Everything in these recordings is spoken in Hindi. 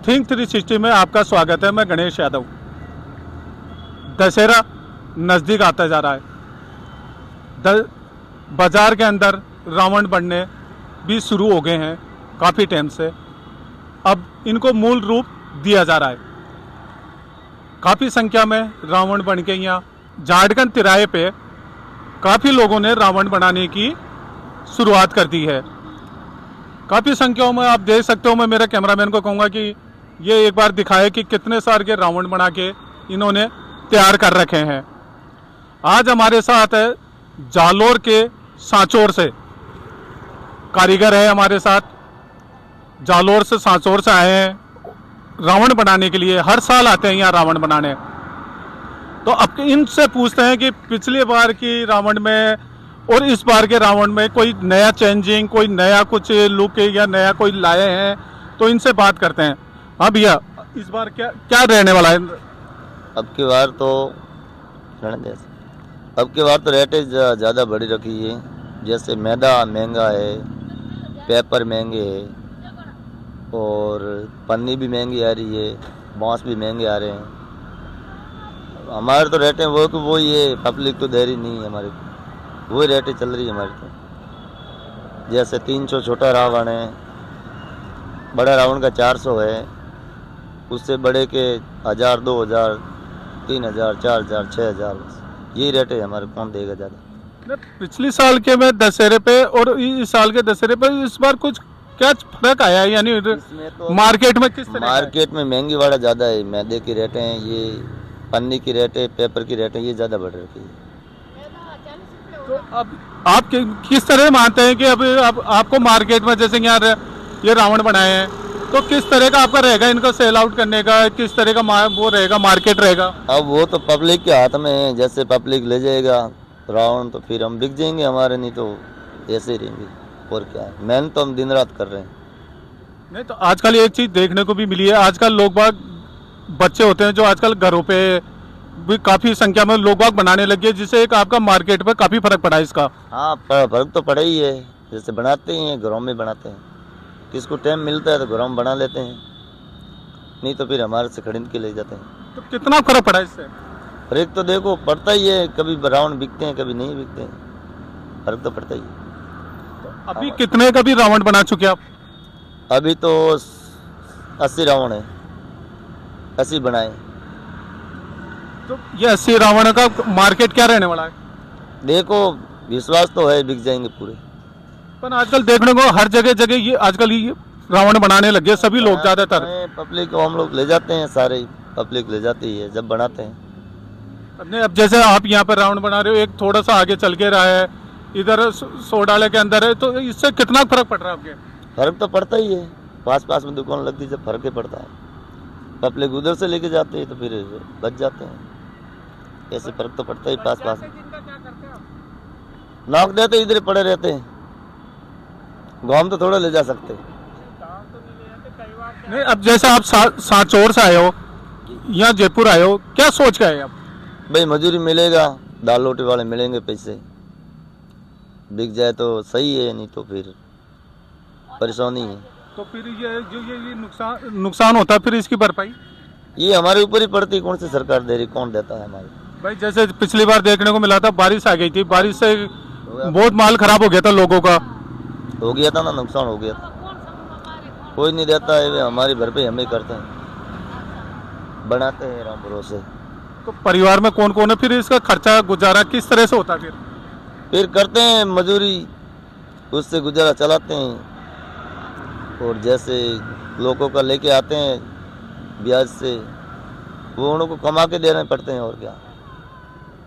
थिंक 360 में आपका स्वागत है। मैं गणेश यादव। दशहरा नज़दीक आता जा रहा है। बाजार के अंदर रावण बनने भी शुरू हो गए हैं काफ़ी टाइम से। अब इनको मूल रूप दिया जा रहा है। काफ़ी संख्या में रावण बन के यहाँ झारखंड तिराहे पे काफ़ी लोगों ने रावण बनाने की शुरुआत कर दी है। काफ़ी संख्याओं में आप देख सकते हो। मैं मेरे कैमरामैन को कहूँगा कि ये एक बार दिखाए कि कितने सारे के रावण बना के इन्होंने तैयार कर रखे हैं। आज हमारे साथ है जालोर के सांचौर से कारीगर है हमारे साथ। जालोर से सांचौर से आए हैं रावण बनाने के लिए। हर साल आते हैं यहाँ रावण बनाने। तो अब इनसे पूछते हैं कि पिछली बार की रावण में और इस बार के रावण में कोई नया चेंजिंग, कोई नया कुछ लुक या नया कोई लाए हैं, तो इनसे बात करते हैं। हाँ भैया, इस बार क्या क्या रहने वाला है? अब की बार तो रेटें ज़्यादा बढ़ी रखी है। जैसे मैदा महंगा है, पेपर महंगे है और पन्नी भी महंगी आ रही है, बांस भी महंगे आ रहे हैं। हमारे तो रेटें वही है, पब्लिक तो दे रही नहीं है हमारी, वही रेटें चल रही है हमारी तो। जैसे 300 छोटा रावण है, बड़ा रावण का 400 है, उससे बड़े के 1000, 2000, 3000, 4000, 6000, यही रेट है हमारे। कौन देगा ज़्यादा? पिछले साल के में दशहरे पे और इस साल के दशहरे पे इस बार कुछ क्या फर्क आया है? यानी तो मार्केट में किस तरह? मार्केट में महंगी वाला ज़्यादा है। मैदे की रेटें हैं, ये पन्नी की रेटें, पेपर की रेटें ये ज़्यादा बढ़ रही है। तो अब आप किस तरह मानते हैं कि अब आपको मार्केट में जैसे यार ये रावण बनाए हैं, तो किस तरह का आपका रहेगा इनको सेल आउट करने का? किस तरह का वो रहेगा, मार्केट रहेगा? अब वो तो पब्लिक के हाथ में है। जैसे पब्लिक ले जाएगा रावण तो फिर हम बिक जाएंगे हमारे, नहीं तो ऐसे ही रहेंगे। और क्या है, मेहनत तो हम दिन रात कर रहे हैं। नहीं तो आजकल एक चीज़ देखने को भी मिली है। आजकल लोग बाग बच्चे होते हैं जो आजकल घरों पे भी काफ़ी संख्या में लोग बाग बनाने लगे, जिससे एक आपका मार्केट पर काफ़ी फर्क पड़ा है इसका। हाँ, फर्क तो पड़ा ही है। जैसे बनाते ही हैं, घरों में बनाते हैं। किसको टाइम मिलता है तो घरों में बना लेते हैं, नहीं तो फिर हमारे से खरीद के ले जाते हैं। तो कितना फर्क पड़ा इससे? फर्क तो देखो पड़ता ही है। कभी रावण बिकते हैं, कभी नहीं बिकते हैं। फर्क तो पड़ता ही है। तो अभी कितने का भी रावण बना चुके आप? अभी तो 80 रावण है, 80 बनाए। तो ये 80 रावण का मार्केट क्या रहने वाला है? देखो विश्वास तो है बिक जाएंगे पूरे। पर आजकल देखने को हर जगह ये आजकल ये रावण बनाने लगे सभी लोग ज़्यादातर। पब्लिक को हम लोग ले जाते हैं, सारे पब्लिक ले जाती है जब बनाते हैं। अब जैसे आप यहाँ पर रावण बना रहे हो, एक थोड़ा सा आगे चल के रहा है, इधर सोडाले के अंदर है, तो इससे कितना फर्क पड़ रहा है आपके? फर्क तो पड़ता ही है। पास में दुकान लगती है, जब फर्क ही पड़ता है। पब्लिक उधर से लेके जाते हैं तो फिर बच जाते हैं। ऐसे फर्क तो पड़ता ही पास में। नॉक देते इधर पड़े रहते हैं, गाँव तो थोड़ा ले जा सकते हैं। नहीं, अब जैसे आप सांचौर से आए हो, यहाँ जयपुर आए हो, क्या सोच के आए आप? भाई मजदूरी मिलेगा, दाल रोटी वाले मिलेंगे, पैसे बिक जाए तो सही है, नहीं तो फिर परेशानी है। तो फिर ये नुकसान होता है, फिर इसकी भरपाई ये हमारे ऊपर ही पड़ती है। कौन सी सरकार दे रही, कौन देता है हमारे? भाई जैसे पिछली बार देखने को मिला था, बारिश आ गई थी, बारिश से बहुत माल खराब हो गया था लोगों का। हो गया था ना, नुकसान हो गया था। कोई नहीं देता है, वे हमारी भरपाई हम ही करते हैं, बनाते हैं राम भरोसे। तो परिवार में कौन कौन है, फिर इसका खर्चा गुजारा किस तरह से होता है? फिर करते हैं मजदूरी, उससे गुजारा चलाते हैं। और जैसे लोगों का लेके आते हैं ब्याज से, वो उनको कमा के देने पड़ते हैं। और क्या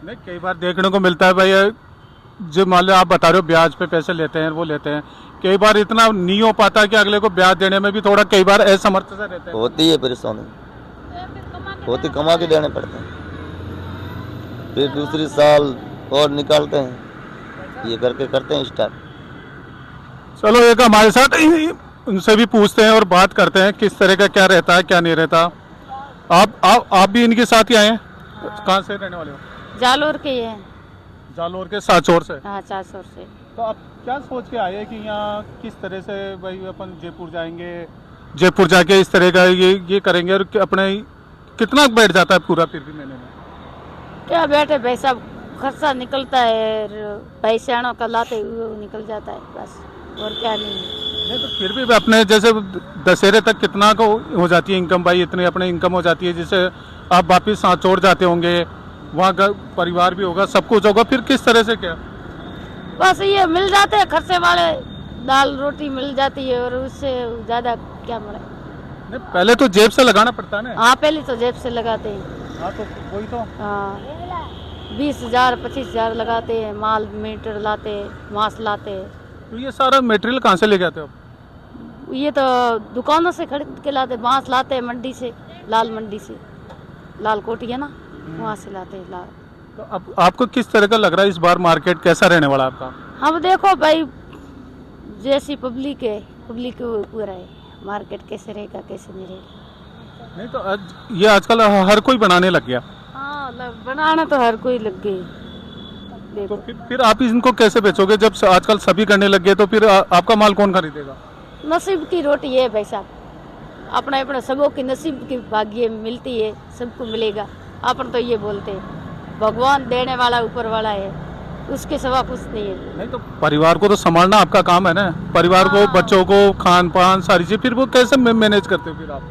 नहीं, कई बार देखने को मिलता है भाई, जो मान लो आप बता रहे हो ब्याज पे पैसे लेते हैं, वो लेते हैं, कई बार इतना नहीं हो पाता कि अगले को ब्याज देने में भी थोड़ा कई बार असमर्थ से रहते हैं। होती है परेशानी, होती, कमा के देने पड़ते हैं। फिर दूसरी साल और निकालते हैं, ये करके करते हैं स्टार्ट। चलो एक हमारे साथ उनसे भी पूछते हैं और बात करते हैं किस तरह का क्या रहता है क्या नहीं रहता। आप भी इनके साथ ही आए हैं? कहाँ से रहने वाले हो? जालोर के हैं। जालोर के सांचौर से? हाँ, सांचौर से। तो आप क्या सोच के आए कि यहाँ किस तरह से भाई अपन जयपुर जाएंगे जयपुर जाके इस तरह का ये करेंगे और अपने कितना बैठ जाता है पूरा फिर भी महीने में? क्या बैठे भाई साहब, खर्चा निकलता है और पैसानों का लाते हुए निकल जाता है बस, और क्या नहीं है। नहीं तो फिर भी अपने जैसे दशहरे तक कितना को हो जाती है इनकम भाई, इतनी अपने इनकम हो जाती है जिससे आप वापिस सांचौर जाते होंगे, वहाँ का परिवार भी होगा, सब कुछ होगा, फिर किस तरह से क्या? बस ये मिल जाते हैं खर्चे वाले, दाल रोटी मिल जाती है और उससे ज़्यादा क्या मिले। नहीं पहले तो जेब से लगाना पड़ता है ना। हाँ पहले तो जेब से लगाते हैं। हाँ तो वही तो। हाँ 20,000 25,000 लगाते हैं, माल मीटर लाते हैं, मांस लाते हैं। तो ये सारा मटेरियल कहाँ से लेके आते हो आप? ये तो दुकानों से खरीद के लाते, बांस लाते हैं मंडी से, लाल मंडी से, लाल कोठी है ना, वहाँ से लाते हैं लाल। तो अब आपको किस तरह का लग रहा है इस बार मार्केट कैसा रहने वाला है आपका? अब देखो भाई, जैसी पब्लिक है, पब्लिक के ऊपर है मार्केट कैसे रहेगा कैसे नहीं रहेगा। नहीं तो ये आजकल हर कोई बनाने लग गया। हाँ बनाना तो हर कोई लग गई। तो देखो फिर आप इनको कैसे बेचोगे जब आजकल सभी करने लग गए, तो फिर आपका माल कौन खरीदेगा? नसीब की रोटी है भाई साहब, अपना अपना सबों की नसीब की भाग्य मिलती है, सबको मिलेगा। अपन तो ये बोलते हैं भगवान देने वाला ऊपर वाला है, उसके सिवा कुछ नहीं है। नहीं तो परिवार को तो संभालना आपका काम है ना, परिवार को, बच्चों को, खान पान सारी चीज, फिर वो कैसे मैनेज करते हो फिर आप?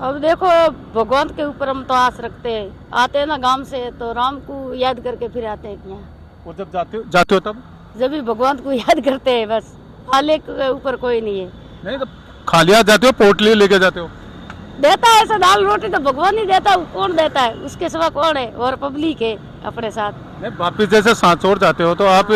अब देखो भगवान के ऊपर हम तो आस रखते हैं, आते हैं ना गांव से तो राम को याद करके फिर आते हैं यहाँ। और जब जाते हो तब? जब भी भगवान को याद करते हैं बस, आले के ऊपर कोई नहीं है। नहीं तो खाली हाथ जाते हो, पोटली लेके जाते हो? देता है ऐसा दाल रोटी तो भगवान ही देता है, कौन देता है, उसके सिवा कौन है, और पब्लिक है अपने साथ। नहीं वापिस जैसे सांचौर जाते हो तो आप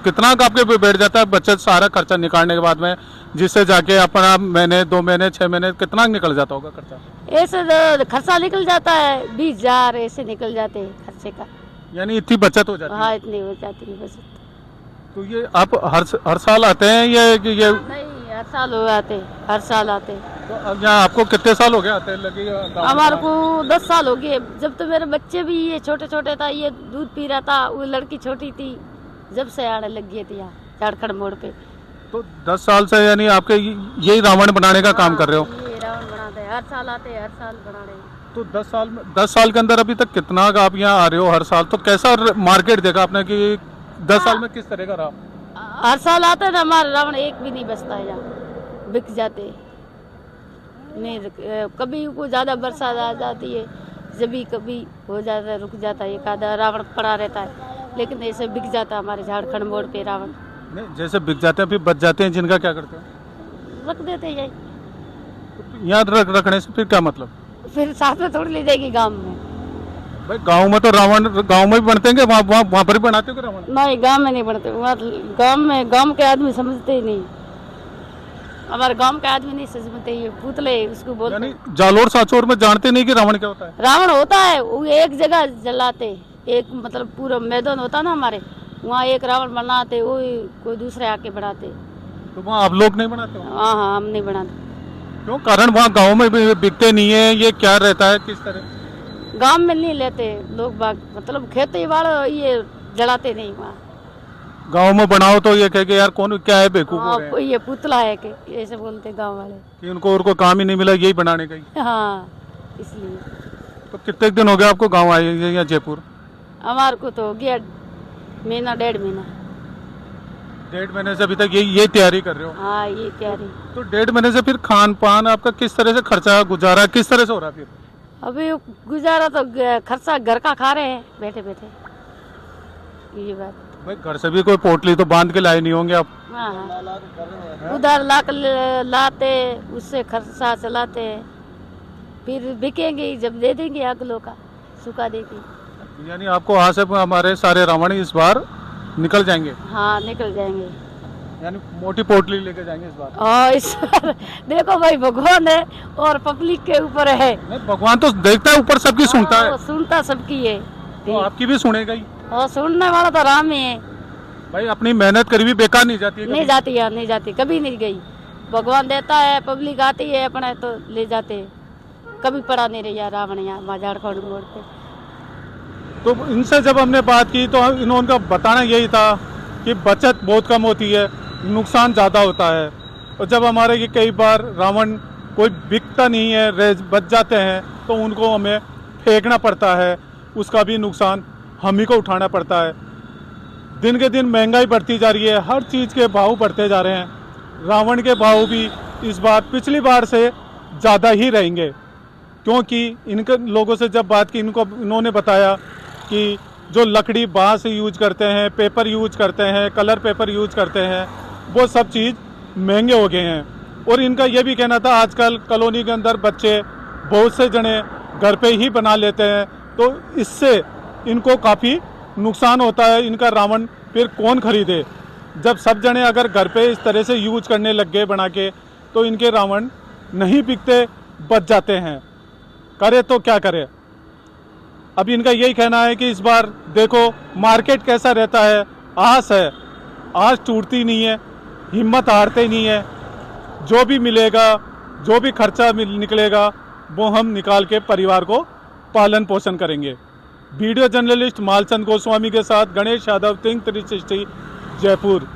कितना का आपके बैठ जाता है बचत, सारा खर्चा निकालने के बाद में, जिससे जाके अपना महीने 2 महीने 6 महीने कितना निकल जाता होगा खर्चा? ऐसे तो खर्चा निकल जाता है 20,000 ऐसे निकल जाते हैं खर्चे का। यानी इतनी बचत हो जाती है? हाँ इतनी हो जाती है बचत। तो ये आप हर साल आते हैं ये नहीं हर साल हो आते, हर साल आते। तो अब यहाँ आपको कितने साल हो गए आते लगे? हमारे को 10 साल हो गए, जब तो मेरे बच्चे भी ये छोटे छोटे था, ये दूध पी रहा था, वो लड़की छोटी थी, जब से आने लग गए थे यहाँ झारखंड मोड़ पे। तो 10 साल से यानी आपके यही रावण बनाने का काम कर रहे हो? ये रावण बनाते हैं, हर साल आते हैं, हर साल बना रहे हैं। तो 10 साल के अंदर अभी तक कितना का आप यहाँ आ रहे हो हर साल, तो कैसा मार्केट देखा आपने कि 10 साल में किस तरह का रहा? हर साल आते हैं ना, हमारे रावण एक भी नहीं बचता है यहाँ, बिक जाते नहीं। कभी को ज्यादा बरसात आ जाती है, जब कभी हो जाता है, रुक जाता है, एक आधा रावण पड़ा रहता है, लेकिन ऐसे बिक जाता है हमारे झारखंड मोड़ पे रावण। नहीं जैसे बिक जाते हैं फिर बच जाते हैं, जिनका क्या करते हो? रख देते हैं यही, यहाँ रखने से फिर क्या मतलब? फिर साथ में थोड़ी ले जाएगी गांव में। भाई गांव में तो रावण गांव में भी बनते हैं, वहाँ पर भी बनाते हो रावण? नहीं गांव में नहीं बनते, वहाँ गांव के आदमी समझते ही नहीं, हमारे गांव के आदमी नहीं समझते, ये पुतले उसको बोलते। यानी जालोर सांचौर में जानते नहीं कि रावण क्या होता है? रावण होता है वो एक जगह जलाते, एक मतलब पूरा मैदान होता ना हमारे, वहाँ एक रावण बनाते, वो कोई दूसरे आके बनाते। तो वहाँ आप लोग नहीं बनाते हो? हाँ हाँ हम नहीं बनाते। क्यों कारण वहाँ गाँव में बिकते नहीं है, ये क्या रहता है किस तरह? गांव में नहीं लेते लोग बाग, मतलब खेती बाड़ ये जलाते नहीं वहाँ। गांव में बनाओ तो ये कह के यार कौन क्या है बेवकूफ हो रहे हैं। ये पुतला है कि ऐसे बोलते गांव वाले कि उनको और कोई काम ही नहीं मिला यही बनाने का ही। हाँ इसलिए। तो कितने दिन हो गए आपको गांव आए या जयपुर? हमारे को तो हो गया महीना 1.5 महीना। 1.5 महीने से अभी तक ये तैयारी कर रहे हो? हाँ ये तैयारी। तो 1.5 महीने से फिर खान पान आपका किस तरह से खर्चा गुजारा किस तरह से हो रहा है फिर? अभी गुजारा तो खर्चा घर का खा रहे हैं बैठे बैठे, ये बात। भाई घर से भी कोई पोटली तो बांध के लाए नहीं होंगे आप? हाँ हाँ उधर लाते, उससे खर्चा चलाते, फिर बिकेंगे जब दे देंगे अगलों का, सुखा देंगे। यानी आपको वहाँ से हमारे सारे रावण इस बार निकल जाएंगे? हाँ निकल जाएंगे, यानी मोटी पोटली लेके जाएंगे इस बार? और इस बार देखो भाई भगवान है और पब्लिक के ऊपर है। नहीं भगवान तो देखता है ऊपर, सबकी सुनता है। सुनता सबकी है, तो आपकी भी सुनेगा ही। और सुनने वाला तो राम ही है भाई। अपनी मेहनत करी भी बेकार नहीं जाती है? नहीं जाती है, नहीं जाती, कभी नहीं गई। भगवान देता है, पब्लिक आती है अपने तो ले जाते हैं, कभी पड़ा नहीं रही रावण यहाँ झारखंड मोड़ पे। तो इनसे जब हमने बात की तो इन्होंने बताना यही था कि बचत बहुत कम होती है, नुकसान ज़्यादा होता है। और जब हमारे ये कई बार रावण कोई बिकता नहीं है, बच जाते हैं तो उनको हमें फेंकना पड़ता है, उसका भी नुकसान हम ही को उठाना पड़ता है। दिन के दिन महंगाई बढ़ती जा रही है, हर चीज़ के भाव बढ़ते जा रहे हैं। रावण के भाव भी इस बार पिछली बार से ज़्यादा ही रहेंगे, क्योंकि इनके लोगों से जब बात की इन्होंने बताया कि जो लकड़ी बांस यूज करते हैं, पेपर यूज करते हैं, कलर पेपर यूज करते हैं, वो सब चीज़ महंगे हो गए हैं। और इनका ये भी कहना था आजकल कॉलोनी के अंदर बच्चे बहुत से जने घर पे ही बना लेते हैं, तो इससे इनको काफ़ी नुकसान होता है। इनका रावण फिर कौन खरीदे? जब सब जने अगर घर पे इस तरह से यूज करने लग गए बना के, तो इनके रावण नहीं बिकते, बच जाते हैं। करे तो क्या करे? अब इनका यही कहना है कि इस बार देखो मार्केट कैसा रहता है, आस टूटती नहीं है, हिम्मत हारते नहीं है। जो भी मिलेगा, जो भी खर्चा निकलेगा, वो हम निकाल के परिवार को पालन पोषण करेंगे। वीडियो जर्नलिस्ट मालचंद गोस्वामी के साथ गणेश यादव, थिंक 360 जयपुर।